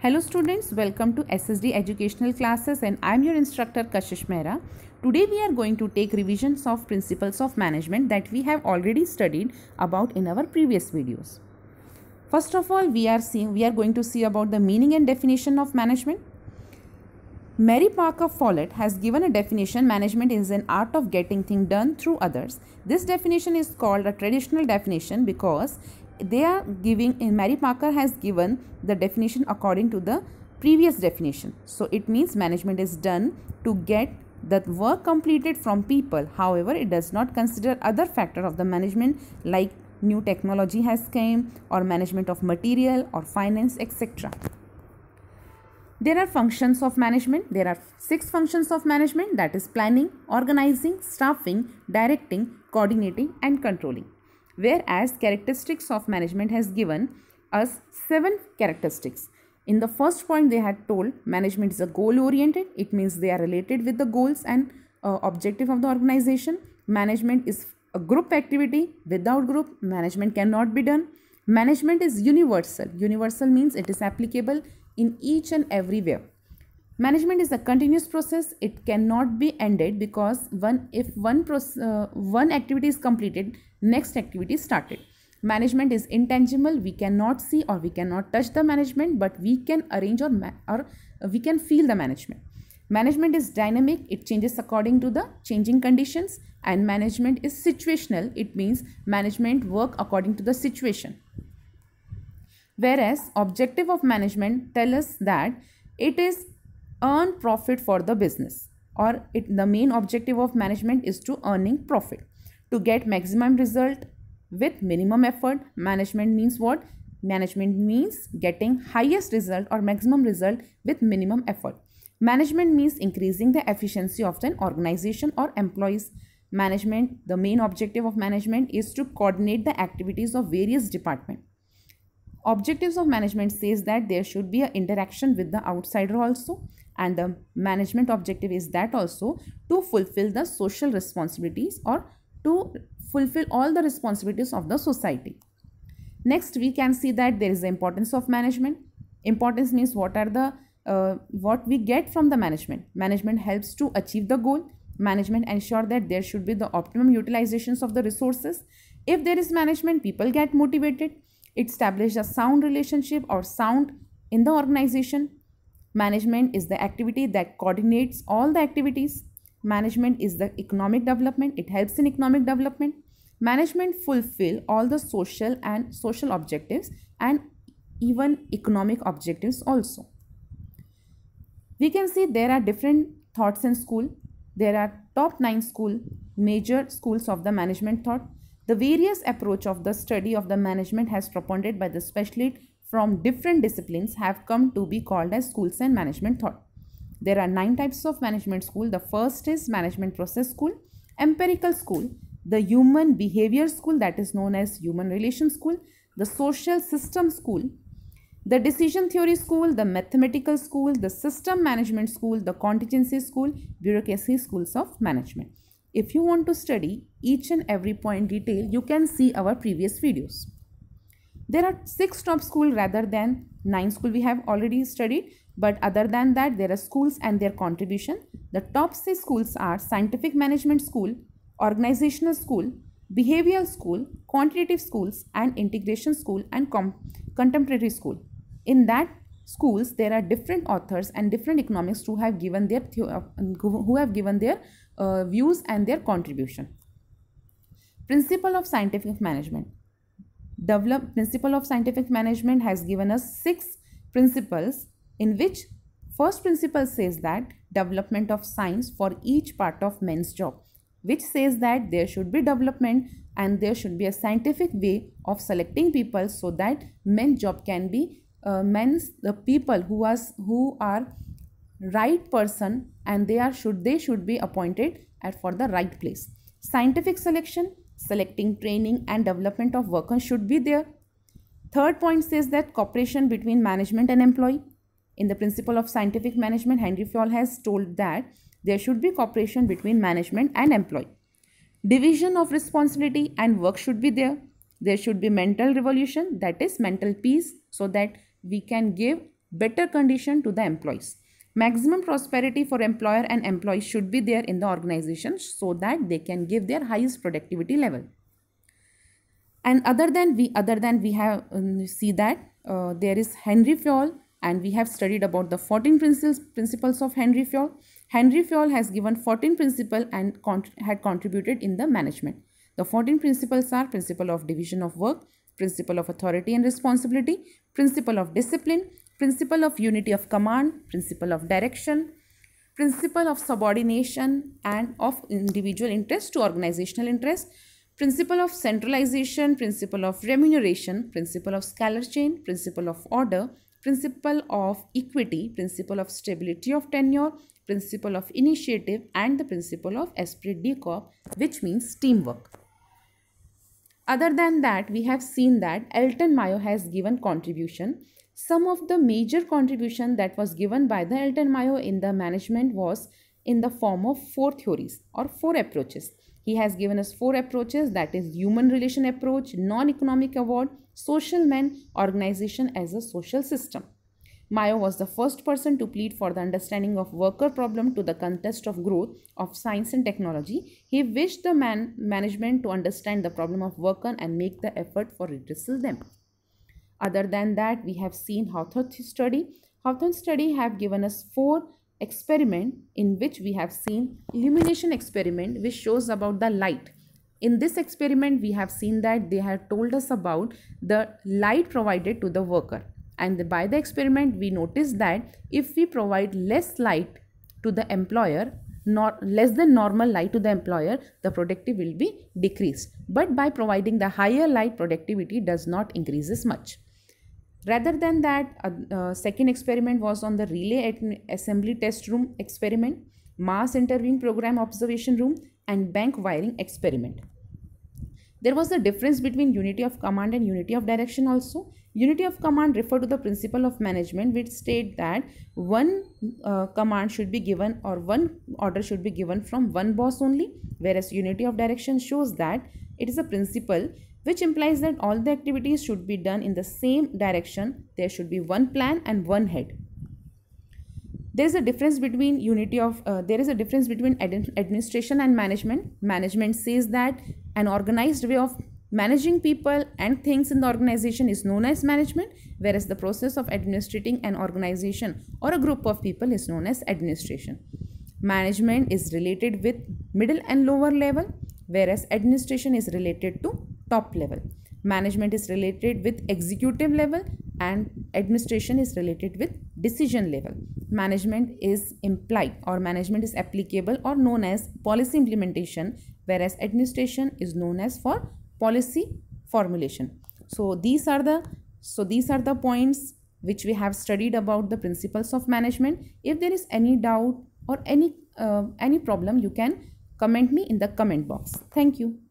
Hello students, welcome to SSD Educational Classes and I am your instructor Kashish Mehra. Today we are going to take revisions of principles of management that we have already studied about in our previous videos. First of all, we are going to see about the meaning and definition of management. Mary Parker Follett has given a definition: management is an art of getting things done through others. This definition is called a traditional definition because Mary Parker has given the definition according to the previous definition. So it means management is done to get the work completed from people. However, it does not consider other factor of the management like new technology has came or management of material or finance, etc. There are functions of management. There are 6 functions of management, that is planning, organizing, staffing, directing, coordinating and controlling. Whereas characteristics of management has given us 7 characteristics. In the first point they had told management is a goal oriented. It means they are related with the goals and objective of the organization. Management is a group activity. Without group, management cannot be done. Management is universal. Universal means it is applicable in each and everywhere. Management is a continuous process. It cannot be ended because if one activity is completed, next activity is started. Management is intangible. We cannot see or we cannot touch the management, but we can arrange or we can feel the management. Management is dynamic. It changes according to the changing conditions, and management is situational. It means management work according to the situation. Whereas objective of management tell us that it is earn profit for the business, or the main objective of management is to earning profit. To get maximum result with minimum effort, management means what? Management means getting highest result or maximum result with minimum effort. Management means increasing the efficiency of an organization or employees. Management, the main objective of management is to coordinate the activities of various departments. Objectives of management says that there should be an interaction with the outsider also, and the management objective is that also to fulfill the social responsibilities or to fulfill all the responsibilities of the society. Next, we can see that there is the importance of management. Importance means what we get from the management. Management helps to achieve the goal. Management ensure that there should be the optimum utilizations of the resources. If there is management, people get motivated. It establishes a sound relationship or sound in the organization. Management is the activity that coordinates all the activities. Management is the economic development. It helps in economic development. Management fulfill all the social objectives and even economic objectives also. We can see there are different thoughts in school. There are top 9 major schools of the management thought. The various approach of the study of the management has proponed by the specialists from different disciplines have come to be called as schools and management thought. There are 9 types of management school. The first is management process school, empirical school, the human behavior school, that is known as human relations school, the social system school, the decision theory school, the mathematical school, the system management school, the contingency school, bureaucracy schools of management. If you want to study each and every point detail, you can see our previous videos. There are 6 top schools rather than 9 schools we have already studied, but other than that there are schools and their contribution. The top 6 schools are scientific management school, organizational school, behavioral school, quantitative schools and integration school and contemporary school. In that schools there are different authors and different economists who have given their views and their contribution. Principle of scientific management. Principle of scientific management has given us 6 principles, in which first principle says that development of science for each part of men's job, which says that there should be development and there should be a scientific way of selecting people so that men's job can be the people who are right person, and they should be appointed for the right place. Scientific selection, selecting, training and development of workers should be there. Third point says that cooperation between management and employee. In the principle of scientific management, Henry Fayol has told that there should be cooperation between management and employee. Division of responsibility and work should be there. There should be mental revolution, that is mental peace, so that we can give better condition to the employees. Maximum prosperity for employer and employees should be there in the organization so that they can give their highest productivity level. And other than we have see that there is Henry Fayol, and we have studied about the 14 principles of Henry Fayol. Henry Fayol has given 14 principles and had contributed in the management. The 14 principles are: principle of division of work, principle of authority and responsibility, principle of discipline, principle of unity of command, principle of direction, principle of subordination and of individual interest to organizational interest, principle of centralization, principle of remuneration, principle of scalar chain, principle of order, principle of equity, principle of stability of tenure, principle of initiative, and the principle of esprit de corps, which means teamwork. Other than that, we have seen that Elton Mayo has given contribution. Some of the major contribution that was given by the Elton Mayo in the management was in the form of 4 theories or 4 approaches. He has given us 4 approaches, that is human relation approach, non-economic award, social man, organization as a social system. Mayo was the first person to plead for the understanding of worker problem to the context of growth of science and technology. He wished the management to understand the problem of worker and make the effort for redressal them. Other than that, we have seen Hawthorne study. Hawthorne study have given us 4 experiment in which we have seen illumination experiment, which shows about the light. In this experiment, we have seen that they have told us about the light provided to the worker. And by the experiment, we noticed that if we provide less light to the employer, not less than normal light to the employer, the productivity will be decreased. But by providing the higher light, productivity does not increases much. Rather than that, second experiment was on the relay assembly test room experiment, mass interviewing program observation room, and bank wiring experiment. There was a difference between unity of command and unity of direction also. Unity of command referred to the principle of management, which state that one command should be given or one order should be given from one boss only, whereas unity of direction shows that it is a principle which implies that all the activities should be done in the same direction. There should be one plan and one head. There is a difference between administration and management. Management says that an organized way of managing people and things in the organization is known as management, whereas the process of administrating an organization or a group of people is known as administration. Management is related with middle and lower level, whereas administration is related to top level. Management is related with executive level and administration is related with decision level. Management is implied or management is applicable or known as policy implementation, whereas administration is known as for policy formulation. So these are the points which we have studied about the principles of management. If there is any doubt or any problem, you can comment me in the comment box. Thank you.